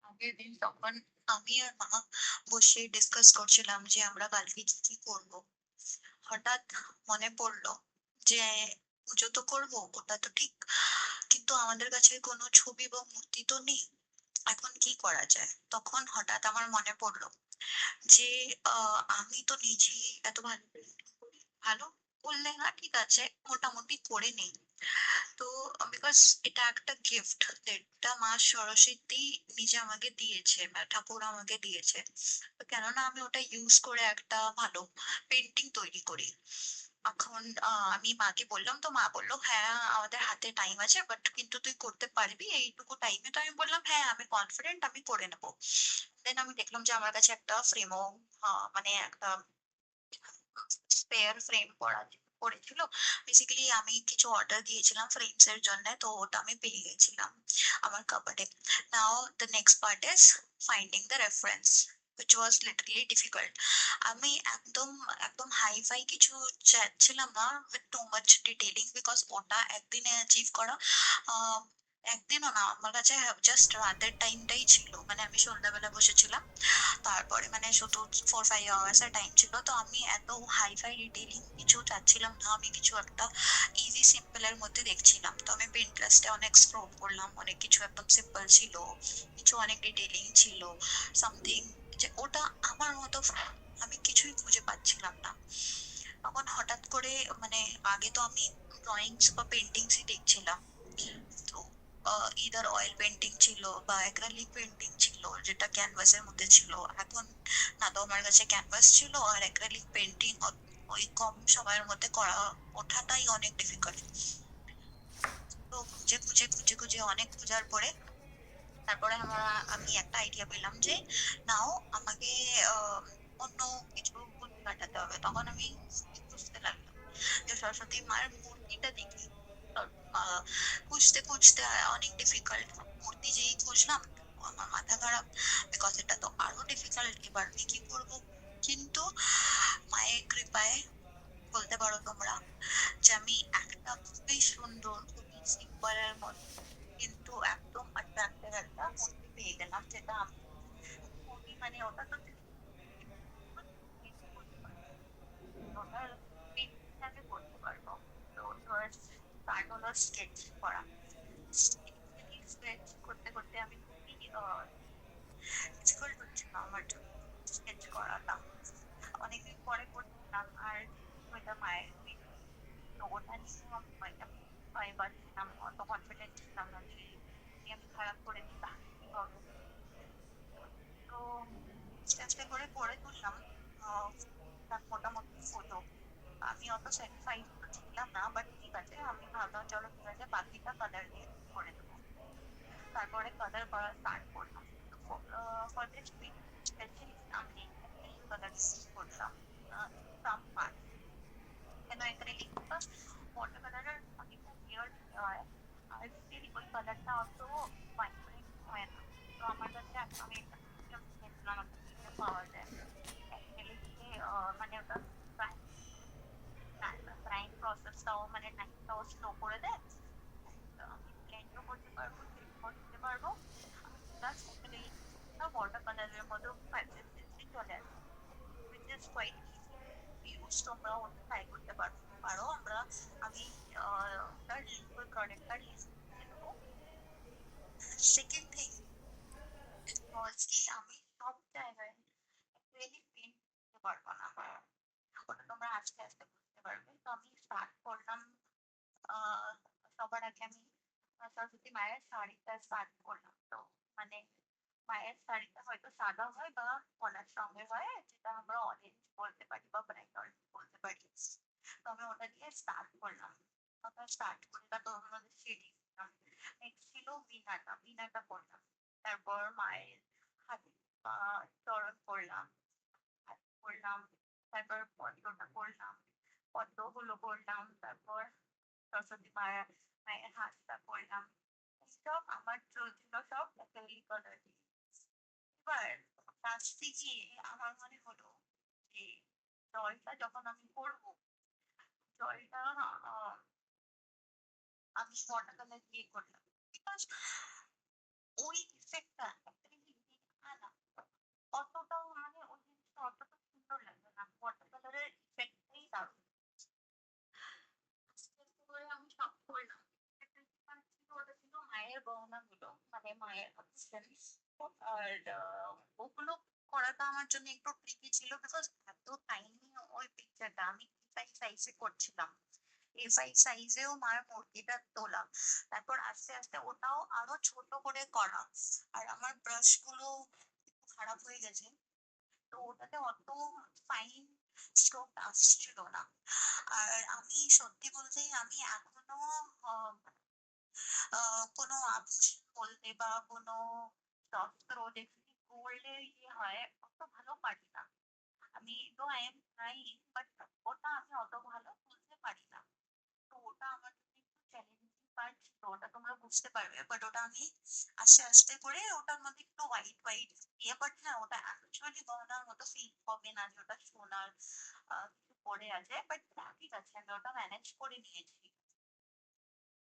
আগের দিন তখন আমি আর মা বসে ডিসকাস করছিলাম যে আমরা কালকে কি কি করব। হঠাৎ মনে পড়লো যে পুজো তো করব, ওটা তো ঠিক, কিন্তু আমাদের কাছে কোনো ছবি বা মূর্তি তো নেই। এখন কি করা যায়? তখন হঠাৎ আমার মনে পড়লো যে আমি তো নিজেই এত ভালো পেইন্টিং করি। ভালো বললে না, ঠিক আছে, মোটামুটি করে নেই। তো বিকজ এটা একটা গিফট যেটা মা সরস্বতী নিজে আমাকে দিয়েছে, ঠাকুর আমাকে দিয়েছে। তো কেননা আমি ওটা ইউজ করে একটা ভালো পেন্টিং তৈরি করি। এখন আমি মাকে বললাম, তো মা বলল, হ্যাঁ আমাদের হাতে টাইম আছে, বাট কিন্তু তুই করতে পারবি এইটুকু টাইমে? তো আমি বললাম, হ্যাঁ আমি কনফিডেন্ট, আমি করে নেবো। দেন আমি দেখলাম যে আমার কাছে একটা ফ্রেমও, মানে একটা স্পেয়ার ফ্রেম পড়েছিল। বেসিক্যালি আমি কিছু অর্ডার দিয়েছিলাম ফ্রেমস এর জন্য, তো ওটা আমি পেয়ে গেছিলাম আমার কাবার্ডে। Now the next part is finding the reference, which was literally difficult. আমি একদম একদম হাই-ফাই কিছু চাচ্ছিলাম না with too much detailing, because ওটা একদিনে অ্যাচিভ করা আ একদিনও না, আমার কাছে জাস্ট রাতের টাইমটাই ছিল। মানে আমি সন্ধ্যাবেলা বসেছিলাম। তারপরে মানে শুধু 4-5 আওয়ার্স এর টাইম ছিল। তো আমি এত হাই-ফাই ডিটেইলিং কিছু চাচ্ছিলাম না। আমি কিছু একটা ইজি সিম্পল এর মধ্যে দেখছিলাম। তো আমি Pinterest এ অনেক স্ক্রল করলাম। অনেক কিছু একদম সিম্পল ছিল। কিছু অনেক ডিটেইলিং ছিল। সামথিং যে ওটা আমার মতো আমি কিছুই খুঁজে পাচ্ছিলাম না। তখন হঠাৎ করে মানে আগে তো আমি ড্রয়িংস বা পেইন্টিংসই দেখছিলাম। তো ইদার অয়েল পেইন্টিং ছিল বা অ্যাক্রিলিক পেইন্টিং ছিল, যেটা ক্যানভাসের মধ্যে ছিল। এখন না তো আমার কাছে ক্যানভাস ছিল, আর অ্যাক্রিলিক পেইন্টিং ওই কম সময়ের মধ্যে করা ওঠাটাই অনেক ডিফিকাল্ট। তো খুঁজে অনেক খোঁজার পরে তারপরে আমি একটা আইডিয়া পেলাম যে নাও আমাকে অন্য কিছু বুদ্ধি কাটাতে হবে। তখন আমি খুঁজতে লাগলাম যে সরস্বতী মায়ের মূর্তিটা দেখি। আহ, খুঁজতে অনেক ডিফিকাল্ট। মূর্তি যেই খুঁজলাম, আমার মাথা খারাপ, বিকজ এটা তো আরো ডিফিকাল্ট, এবার আমি কি করবো? কিন্তু মায়ের কৃপায় বলতে পারো তোমরা যে আমি একটা খুবই সুন্দর, খুবই সিম্পল এর মধ্যে কিন্তু একদম অ্যাট্রাক্টিভ একটা মূর্তি পেয়ে গেলাম, যেটা আমি খুবই মানে ওটা তো ওটার পেন্টিং আমি করতে পারবো। তো স্টার্ট হলো স্কেচ করা। স্কেচ করতে করতে আমি খুবই ডিফিকাল্ট হচ্ছিল আমার জন্য স্কেচ করাটা। অনেকদিন পরে করছিলাম, আর ওইটা মায়ের তো ওটা নিয়ে আমি ভয় পাচ্ছিলাম, অত কনফিডেন্ট ছিলাম না যে যদি আমি খারাপ করে দিই তাহলে কি হবে। তো আস্তে আস্তে করে করে তুললাম তার মোটামুটি ফটো। আমি অত স্যাটিসফাইড ছিলাম না, বাট ঠিক আছে, আমি ভাবলাম চলো ঠিক আছে, বাকিটা কালার দিয়ে করে দেবো। তারপরে কালার করা স্টার্ট করলাম। ফর দিস স্পেশালি আমি অ্যাক্রিলিক কালার ইউজ করলাম, সাম পার্ট। কেন অ্যাক্রিলিক? বিকজ ওয়াটার কালারের অনেকটা ক্লিয়ার হয়, আর স্টিল ওই কালারটা অত ভাইব্রেন্ট হয় না। তো আমার কাছে আমি একটা দেখলাম একটা কিনতে পাওয়া যায় অ্যাক্রিলিকে, মানে ওটা প্রাইম প্রসেসটাও মানে টাইমটাও স্লো করে দেয়। আমি ব্লেন্ডও করতে পারবো, ফিলও দিতে পারবো, প্লাস অ্যাক্রিলিক ওয়াটার কালারের মতো কনসিস্টেন্সি চলে আসে, which is quite easy to use. তোমরাও ওটা ট্রাই করতে পারো পারো আমরা আমি তার ওই প্রোডাক্টটার লিঙ্ক দিয়ে দেবো। সেকেন্ড থিং ওয়াজ কি, আমি সব জায়গায় অ্যাক্রিলিক পেইন্ট দিতে পারবো না, ওটা তোমরা আস্তে আস্তে বুঝতে পারবে। তো আমি স্টার্ট করলাম। আহ সবার আগে আমি সরস্বতী মায়ের শাড়িটা স্টার্ট করলাম। তো মানে মায়ের শাড়িটা হয়তো সাদা হয় বা পলাশ রঙের হয়, যেটা আমরা অরেঞ্জ বলতে পারি বা ব্রাইট অরেঞ্জ বলতে পারি। তো আমি ওটা দিয়ে স্টার্ট করলাম। ওটা স্টার্ট করে তারপর ওর মধ্যে শেডিং দিলাম। নেক্সট ছিল বিনাটা করলাম। তারপর মায়ের হাতে পা চরণ করলাম, হাত করলাম। তারপর পদ্মটা করলাম, পদ্মগুলো করলাম। তারপর সরস্বতী মায়ের হাতটা করলাম। এইসব আমার চলছিল সব অ্যাক্রিলিক কালার দিয়ে। এবার লাস্টে গিয়ে আমার মনে হলো যে জলটা যখন আমি করবো, জলটা আমি ওয়াটার কালার দিয়ে করলাম। বিকজ ওই ইফেক্টটা একটা জিনিস আনা অতটাও মানে ওই জিনিসটা অতটা সুন্দর লাগবে না। ওয়াটার কালারের ইফেক্টটাই দারুণ। আস্তে, আস্তে করে আমি সব করলাম। একটা ব্যাপার ছিল ওটা ছিল মায়ের গহনাগুলো। মানে মায়ের accessories। আর ওগুলো করাটা আমার জন্য একটু ট্রিকি ছিল বিকজ এত টাইনি ওই পিকচারটা আমি A5 সাইজে করছিলাম। A5 সাইজেও মার মূর্তিটা তোলা। তারপর আস্তে, আস্তে ওটাও আরো ছোট করে করা। আর আমার ব্রাশ গুলো একটু খারাপ হয়ে গেছে। তো ওটাতে অত ফাইন স্ট্রোক আসছিল না। আর আমি সত্যি বলতে আমি এখনো আহ, কোনো আভূষণ বলতে বা কোনো শস্ত্র যেখানে গোল্ডের ইয়ে হয় অত ভালো পারি না। আমি তো আই এম ট্রাইং বাট ওটা আমি অত ভালো তুলতে পারি না। তো ওটা আমার জন্য একটু চ্যালেঞ্জিং পার্ট ছিল, ওটা তোমরা বুঝতে পারবে। বাট ওটা আমি আস্তে আস্তে করে ওটার মধ্যে একটু হোয়াইট হোয়াইট ইয়ে, বাট না ওটা অ্যাকচুয়ালি গহনার মতো ফিল হবে না যে ওটা সোনার কিছু পরে আছে। বাট ঠিক আছে, আমি ওটা ম্যানেজ করে নিয়েছি।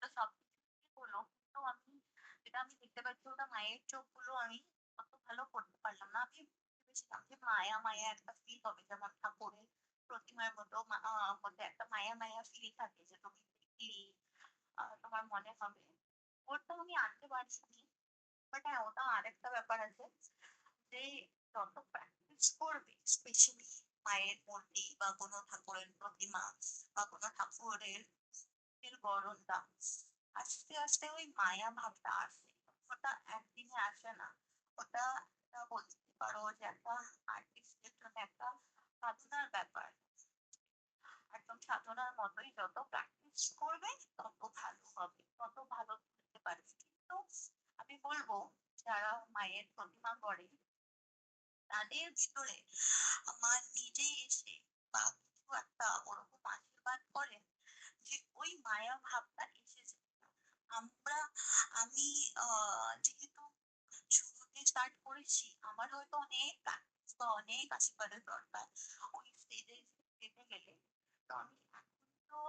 তো সবকিছু ঠিক হলো, কিন্তু আমি যেটা আমি দেখতে পাচ্ছি ওটা মায়ের চোখগুলো আমি অত ভালো করতে পারলাম না। আমি ভেবেছিলাম যে মায়া মায়া একটা ফিল হবে, যেমন ঠাকুরের প্রতিমার মতো মধ্যে একটা মায়া মায়া ফিল থাকে যে তুমি দেখলেই তোমার মনে হবে। ওটা আমি আনতে পারছিনি। বাট হ্যাঁ, ওটা আরেকটা ব্যাপার আছে যে যত প্র্যাকটিস করবে, স্পেশালি মায়ের মূর্তি বা কোনো ঠাকুরের প্রতিমা বা কোনো ঠাকুরের গড়নটা, আস্তে আস্তে ওই মায়া ভাবটা আসে। ওটা একদিনে আসে না। ওটা একটা বলতে পারো যে একটা আর্টিস্টের জন্য একটা সাধনার ব্যাপার। একদম সাধনার মতোই, যত প্র্যাকটিস করবে তত ভালো হবে, তত ভালো করতে পারবে। কিন্তু আমি বলবো যারা মায়ের প্রতিমা করে তাদের ভিতরে আমার নিজে এসে বা কিছু একটা ওরকম আশীর্বাদ করে যে ওই মায়া ভাবটা এসে যায়। আমরা আমি যেহেতু শুরুতে স্টার্ট করেছি, আমার হয়তো অনেক প্র্যাকটিস বা অনেক আশীর্বাদের দরকার ওই স্টেজে যেতে গেলে। তো আমি এখন তো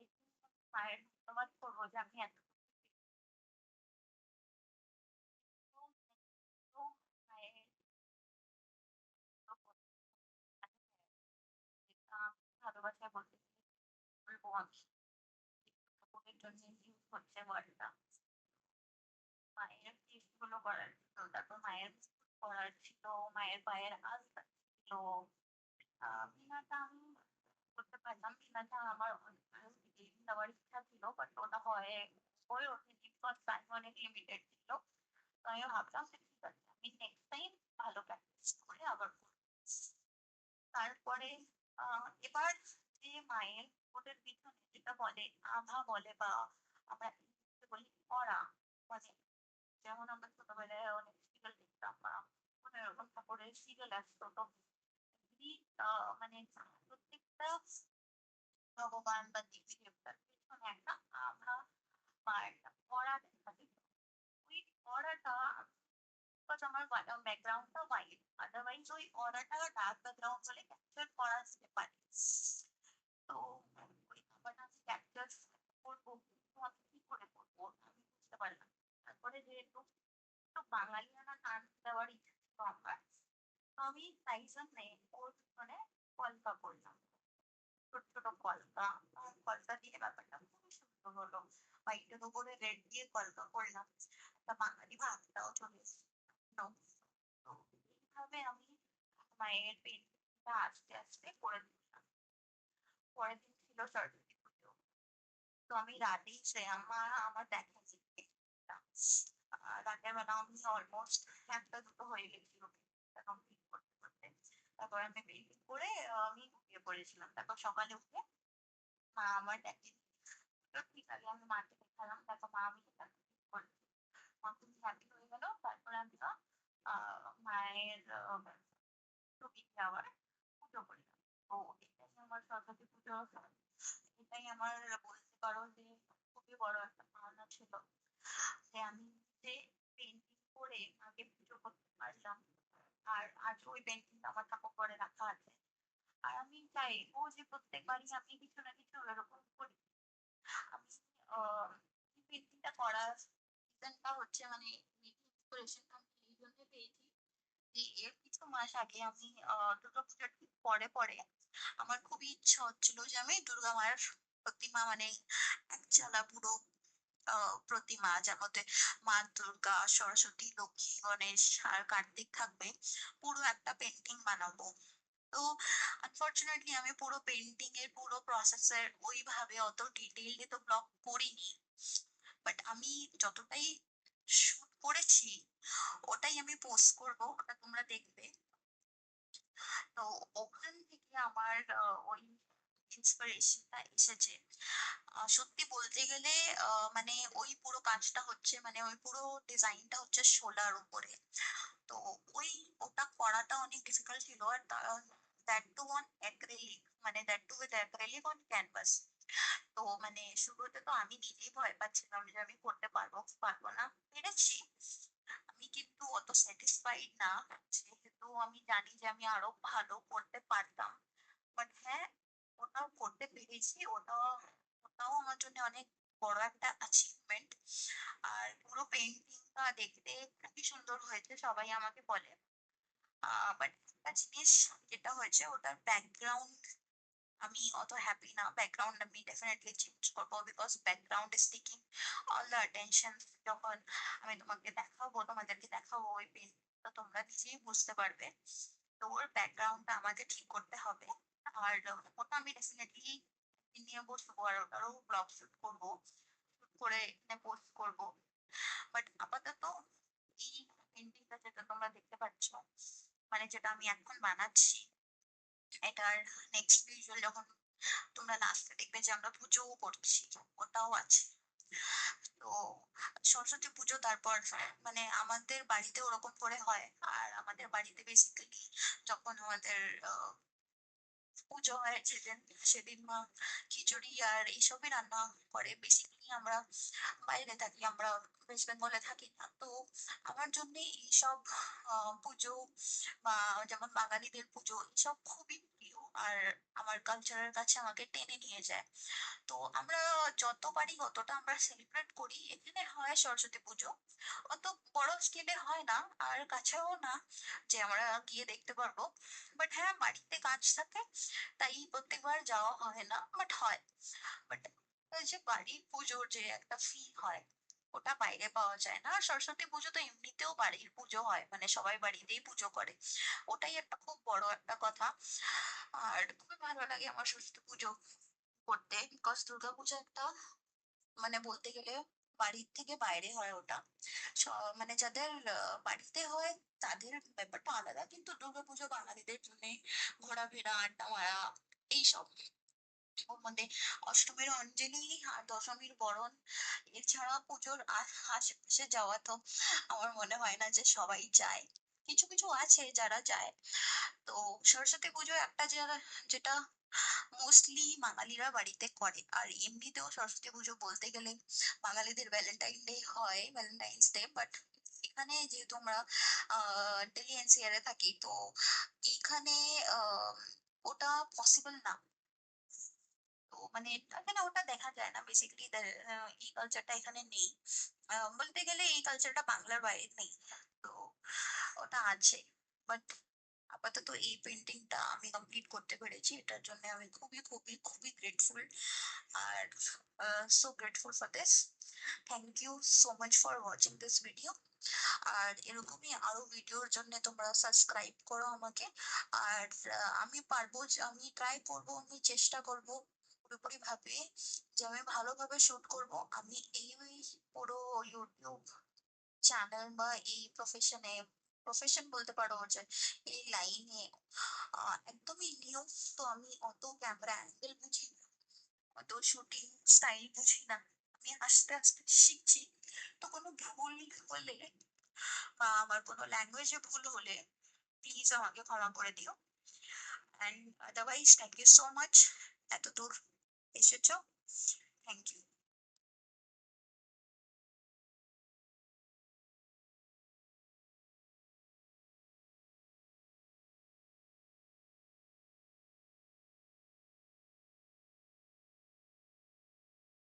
একটু মায়ের ধন্যবাদ করবো যে আমি এত মায়ের ভালোবাসা বলতে বলবো আমি ঠাকুরের জন্য ইউজ হচ্ছে ওয়ার্ডটা। মায়ের টেস্টগুলো করার ছিল, তারপর মায়ের করার ছিল, মায়ের পায়ের আলতা ছিল। বিনাটা আমি করতে পারলাম, বিনাটা আমার আরো ডিটেইলস দেওয়ার ইচ্ছা ছিল, বাট ওটা হয়ে ওঠেনি বিকজ টাইম অনেক লিমিটেড ছিল। তো আমি ভাবলাম যে ঠিক আছে, আমি নেক্সট টাইম ভালো প্র্যাকটিস করে আবার করবো। তারপরে এবার যে মায়ের ওদের পিছনে যেটা বলে আভা বলে বা আমরা ইংরেজিতে বলি অরা, মানে যেমন আমরা ছোটবেলায় অনেক সিরিয়াল দেখতাম বা কোনো এরকম ঠাকুরের সিরিয়াল আসতো, তো এই, মানে প্রত্যেকটা ভগবান বা দেবী দেবতার পেছনে একটা আভা বা একটা অরা দেখা যেত। ওই অরাটা, বিকজ আমার ব্যাকগ্রাউন্ডটা হোয়াইট, আদারওয়াইজ ওই অরাটা ডার্ক ব্যাকগ্রাউন্ড হলে ক্যাপচার করা যেতে পারে। তো ওই ব্যাপারটা আমি ক্যাপচার করবো, কিন্তু আমি কি করে করবো আমি বুঝতে পারলাম না। তারপরে যেহেতু একটু বাঙালিয়ানা টান দেওয়ার ইচ্ছে ছিল আমার, তো আমি তাই জন্যে ওর পিছনে কলকা করলাম। ছোট ছোট কলকা, কলকা দিয়ে ব্যাপারটা খুবই সুন্দর হলো। হোয়াইটের উপরে রেড দিয়ে কলকা করলাম, একটা বাঙালি ভাবটাও চলে এসেছে। তো তো এইভাবে আমি মায়ের পেন্টিংটা আস্তে আস্তে করে তুললাম। পরের দিন ছিল সরস্বতী পুজো। তো আমি রাতেই আমার আমার দেখা যে রাতের বেলা আমি অলমোস্ট একটা দুটো হয়ে গেছিল কমপ্লিট করতে করতে। তারপর আমি পেন্টিং করে আমি ঘুমিয়ে পড়েছিলাম। তারপর সকালে উঠে মা আমার দেখে, তো ঠিক আছে আমি মাকে দেখালাম, তারপর মা আমি করেছি। মা খুব হ্যাপি হয়ে গেল। তারপর আমি মায়ের ছবি আবার পুজো করলাম। তো এটাই আমার সরস্বতী পুজো, এটাই আমার বলতে পারো যে খুবই বড় একটা পাওনা ছিল যে আমি নিজে পেন্টিং করে মাকে পুজো করতে পারলাম। আর আজও ওই পেন্টিংটা আমার ঠাকুর ঘরে রাখা আছে। আর আমি চাইবো যে প্রত্যেকবারই আমি কিছু না কিছু এরকম করি। আমি এই পেন্টিংটা করার রিজনটা হচ্ছে মানে ইন্সপিরেশনটা আমি এই জন্য পেয়েছি যে এর কিছু মাস আগে আমি দুর্গাপূজার ঠিক পরে আমার খুবই ইচ্ছা হচ্ছিল যে আমি দুর্গা মায়ের প্রতিমা মানে একচালা পুরো প্রতিমা যার মধ্যে মা দুর্গা, সরস্বতী, লক্ষ্মী, গণেশ আর কার্তিক থাকবে। পুরো একটা পেন্টিং বানাবো। তো আনফরচুনেটলি আমি পুরো পেইন্টিং এর পুরো প্রসেস এর ওইভাবে অত ডিটেইলড তো ব্লগ করিনি। বাট আমি যতটাই শুট করেছি ওটাই আমি পোস্ট করব, ওটা তোমরা দেখবে। তো ওখান থেকে আমার ওই ইন্সপিরেশনটা এসেছে। সত্যি বলতে গেলে মানে ওই পুরো কাজটা হচ্ছে মানে ওই পুরো ডিজাইনটা হচ্ছে শোলার উপরে। তো ওই ওটা করাটা অনেক ডিফিকাল্ট ছিল। আর দ্যাট টু অন অ্যাক্রিলিক, মানে that too with acrylic on canvas. তো মানে শুরুতে তো আমি নিজেই ভয় পাচ্ছিলাম যে আমি করতে পারবো কি পারবো না। পেরেছি। আমি কিন্তু অত স্যাটিসফাইড না, যেহেতু আমি জানি যে আমি আরো ভালো করতে পারতাম। বাট হ্যাঁ, ওটাও করতে পেরেছি। ওটাও আমার জন্য অনেক বড় একটা অ্যাচিভমেন্ট। আর পুরো পেইন্টিংটা দেখতে খুবই সুন্দর হয়েছে, সবাই আমাকে বলে। বাট একটা জিনিস যেটা হয়েছে, ওটার ব্যাকগ্রাউন্ড আমি অত হ্যাপি না। ব্যাকগ্রাউন্ড আমি ডেফিনেটলি চেঞ্জ করবো, because background is taking all the attention. যখন আমি তোমাদেরকে দেখাবো ওই পেনটা, তোমরা নিজেই বুঝতে পারবে। তো ওর ব্যাকগ্রাউন্ডটা আমাকে ঠিক করতে হবে। আর ওটা আমি ডেফিনেটলি নিয়ে বসবো আর ওটারও ব্লগ শুট করবো, শুট করে পোস্ট করবো। বাট আপাতত এই পেন্টিংটা যেটা তোমরা দেখতে পাচ্ছ, মানে যেটা আমি এখন বানাচ্ছি, এটার নেক্সট ভিজুয়াল যখন তোমরা লাস্টে দেখবে যে আমরা পুজোও করছি, ওটাও আছে। তো সরস্বতী পুজো তারপর মানে আমাদের বাড়িতে ওরকম করে হয়। আর আমাদের বাড়িতে বেসিক্যালি যখন আমাদের পুজো হয় সেদিন সেদিন মা খিচুড়ি আর এইসবই রান্না করে। বেসিক্যালি আমরা বাইরে থাকি, আমরা ওয়েস্ট বেঙ্গলে থাকি না। তো আমার জন্য এইসব পুজো বা যেমন বাঙালিদের পুজো এসব খুবই প্রিয়। আর আমার কালচারের কাছে আমাকে টেনে নিয়ে যায়। তো আমরা যত পারি ততটা আমরা সেলিব্রেট করি। এখানে হয় সরস্বতী পুজো, অত বড় স্কেলে হয় না আর কাছেও না যে আমরা গিয়ে দেখতে পারবো। বাট হ্যাঁ, বাড়িতে কাজ থাকে, তাই প্রত্যেকবার যাওয়া হয় না, বাট হয়। বাট ওই যে বাড়ির পুজোর যে একটা ফিল হয়, ওটা বাইরে পাওয়া যায় না। আর সরস্বতী পুজো তো এমনিতেও বাড়ির পুজো হয়, মানে সবাই বাড়িতেই পুজো করে। ওটাই একটা খুব বড় একটা কথা। আর খুবই ভালো লাগে আমার সরস্বতী পুজো করতে, বিকজ দুর্গা পুজো একটা মানে বলতে গেলে বাড়ির থেকে বাইরে হয় ওটা। মানে যাদের বাড়িতে হয় তাদের ব্যাপারটা আলাদা, কিন্তু দুর্গাপুজো বাঙালিদের জন্য ঘোরাফেরা, আড্ডা মারা, এইসব। ওর মধ্যে অষ্টমীর অঞ্জলি আর দশমীর বরণ, এছাড়া পুজোর আশেপাশে যাওয়া তো আমার মনে হয় না যে সবাই যায়। কিছু কিছু আছে যারা যায়। তো সরস্বতী পুজো একটা যেটা মোস্টলি বাঙালিরা বাড়িতে করে। আর এমনিতেও সরস্বতী পুজো বলতে গেলে বাঙালিদের ভ্যালেন্টাইন ডে হয়, ভ্যালেন্টাইন্স ডে। বাট এখানে যেহেতু আমরা ডেলি এনসিআর এ থাকি, তো এখানে আহ, ওটা পসিবল না। তো মানে এখানে ওটা দেখা যায় না বেসিক্যালি। এই কালচারটা এখানে নেই। বলতে গেলে এই কালচারটা বাংলার বাইরে নেই। তো ওটা আছে। বাট আপাতত এই পেন্টিংটা আমি কমপ্লিট করতে পেরেছি, এটার জন্য আমি খুবই খুবই খুবই গ্রেটফুল। আর so grateful for this. Thank you so much for watching this video. আর এরকমই আরো ভিডিওর জন্য তোমরা সাবস্ক্রাইব করো আমাকে। আর আমি পারবো যে আমি ট্রাই করব, আমি চেষ্টা করব পুরোপুরি ভাবে যে আমি ভালোভাবে শুট করব। আমি এই পুরো ইউটিউব চ্যানেল বা এই প্রফেশন বলতে পারো যে এই লাইনে একদমই নিউ। তো আমি অত ক্যামেরা অ্যাঙ্গেল বুঝি না, অত শুটিং স্টাইল বুঝি না। আমি আস্তে আস্তে শিখছি। তো কোনো ভুল হলে বা আমার কোনো ল্যাঙ্গুয়েজে ভুল হলে প্লিজ আমাকে ক্ষমা করে দিও। And otherwise thank you so much এত দূর এসেছো। Thank you.